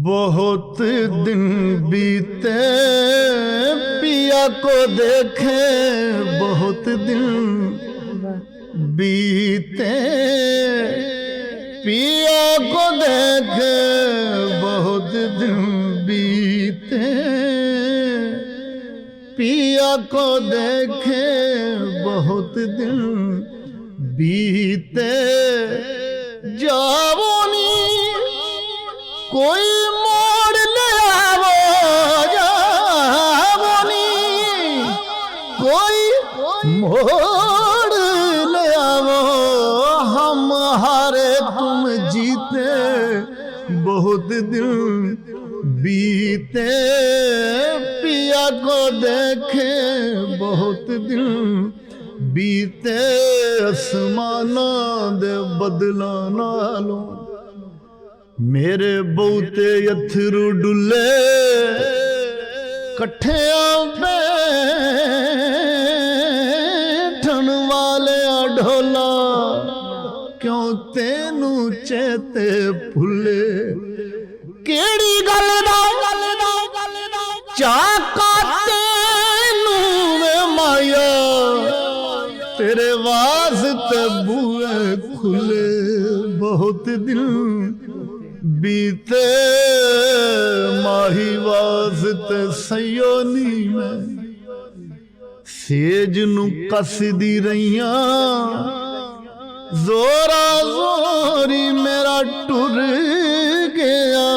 बहुत दिन बीते पिया को देखे, बहुत दिन बीते पिया को देखे, बहुत दिन बीते पिया को देखे, बहुत दिन बीते। जावनी कोई मोड़ ले आवो, जावनी कोई मोड़ ले आवो, हम हारे तुम जीते, बहुत दिन बीते पिया को देखे, बहुत दिन बीते। आसमाना दे बदला नालों मेरे बहुते अथरू डुले, कट्ठियां बैठन वाले ढोला, क्यों तेनू चेते भुले। केड़ी गल दा चाका तेनू वे माया, तेरे वास्ते बूए खुले, बहुत दिन बीते माही वास्ते सयोनी में सेज नू कसदी रहिया, जोरा जोरी मेरा टुर गया।